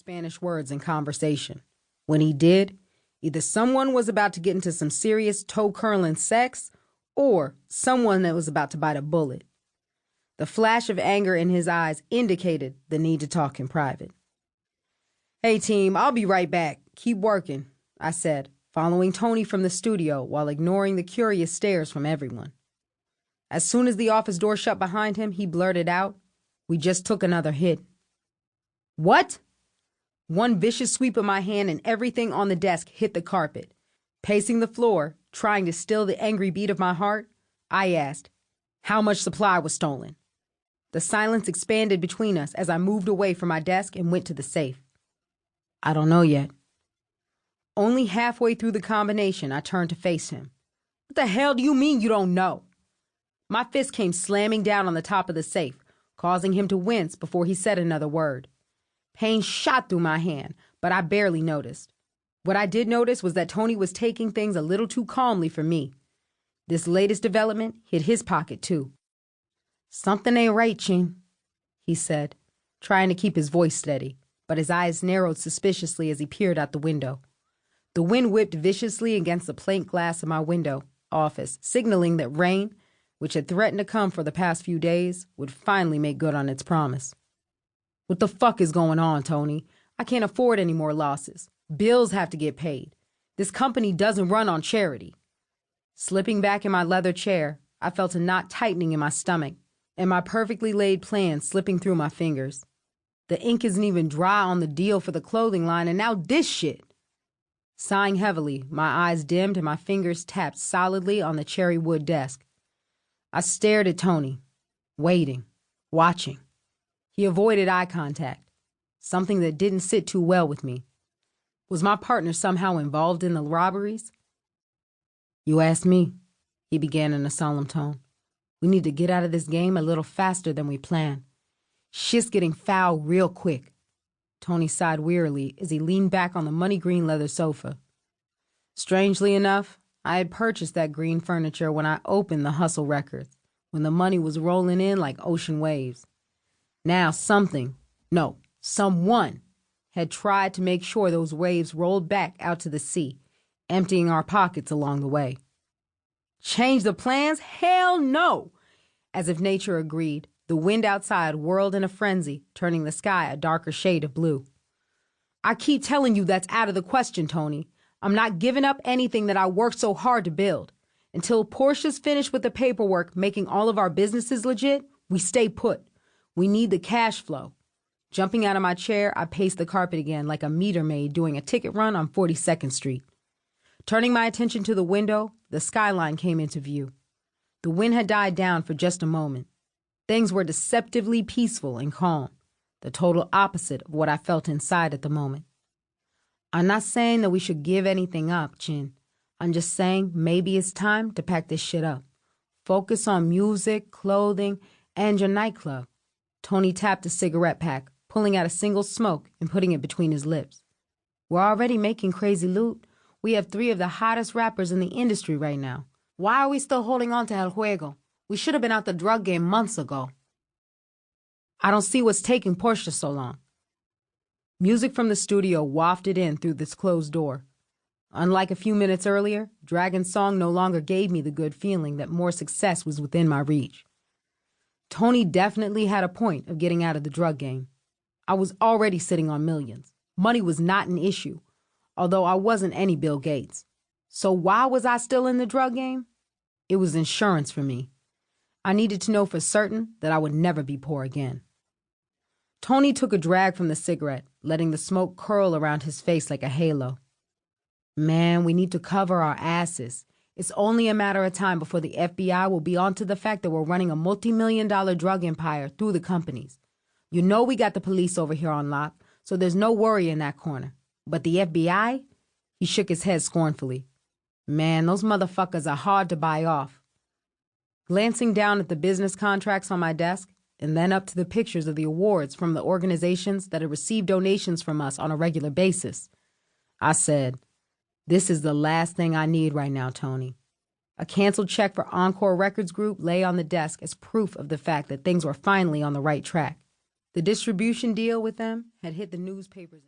Spanish words in conversation. When he did, either someone was about to get into some serious toe-curling sex or someone that was about to bite a bullet. The flash of anger in his eyes indicated the need to talk in private. "Hey, team, I'll be right back. Keep working," I said, following Tony from the studio while ignoring the curious stares from everyone. As soon as the office door shut behind him, he blurted out, "We just took another hit." "What?" One vicious sweep of my hand and everything on the desk hit the carpet. Pacing the floor, trying to still the angry beat of my heart, I asked, "How much supply was stolen?" The silence expanded between us as I moved away from my desk and went to the safe. "I don't know yet." Only halfway through the combination, I turned to face him. "What the hell do you mean you don't know?" My fist came slamming down on the top of the safe, causing him to wince before he said another word. Pain shot through my hand, but I barely noticed. What I did notice was that Tony was taking things a little too calmly for me. This latest development hit his pocket, too. "Something ain't right, Chin," he said, trying to keep his voice steady, but his eyes narrowed suspiciously as he peered out the window. The wind whipped viciously against the plate glass of my window office, signaling that rain, which had threatened to come for the past few days, would finally make good on its promise. "What the fuck is going on, Tony? I can't afford any more losses. Bills have to get paid. This company doesn't run on charity." Slipping back in my leather chair, I felt a knot tightening in my stomach and my perfectly laid plan slipping through my fingers. The ink isn't even dry on the deal for the clothing line, and now this shit. Sighing heavily, my eyes dimmed and my fingers tapped solidly on the cherry wood desk. I stared at Tony, waiting, watching. He avoided eye contact, something that didn't sit too well with me. Was my partner somehow involved in the robberies? "You asked me," he began in a solemn tone. "We need to get out of this game a little faster than we planned. Shit's getting foul real quick." Tony sighed wearily as he leaned back on the money green leather sofa. Strangely enough, I had purchased that green furniture when I opened the Hustle records, when the money was rolling in like ocean waves. Now someone had tried to make sure those waves rolled back out to the sea, emptying our pockets along the way. "Change the plans? Hell no!" As if nature agreed, the wind outside whirled in a frenzy, turning the sky a darker shade of blue. "I keep telling you that's out of the question, Tony. I'm not giving up anything that I worked so hard to build. Until Porsha's finished with the paperwork making all of our businesses legit, we stay put. We need the cash flow." Jumping out of my chair, I paced the carpet again like a meter maid doing a ticket run on 42nd Street. Turning my attention to the window, the skyline came into view. The wind had died down for just a moment. Things were deceptively peaceful and calm, the total opposite of what I felt inside at the moment. "I'm not saying that we should give anything up, Chin. I'm just saying maybe it's time to pack this shit up. Focus on music, clothing, and your nightclub." Tony tapped a cigarette pack, pulling out a single smoke and putting it between his lips. "We're already making crazy loot. We have 3 of the hottest rappers in the industry right now. Why are we still holding on to El Juego? We should have been out the drug game months ago." "I don't see what's taking Porsha so long." Music from the studio wafted in through this closed door. Unlike a few minutes earlier, Dragon's song no longer gave me the good feeling that more success was within my reach. Tony definitely had a point of getting out of the drug game. I was already sitting on millions. Money was not an issue, although I wasn't any Bill Gates. So why was I still in the drug game? It was insurance for me. I needed to know for certain that I would never be poor again. Tony took a drag from the cigarette, letting the smoke curl around his face like a halo. "Man, we need to cover our asses. It's only a matter of time before the FBI will be onto the fact that we're running a multi-million-dollar drug empire through the companies. You know we got the police over here on lock, so there's no worry in that corner. But the FBI?" He shook his head scornfully. "Man, those motherfuckers are hard to buy off." Glancing down at the business contracts on my desk, and then up to the pictures of the awards from the organizations that had received donations from us on a regular basis, I said, "This is the last thing I need right now, Tony." A canceled check for Encore Records Group lay on the desk as proof of the fact that things were finally on the right track. The distribution deal with them had hit the newspapers.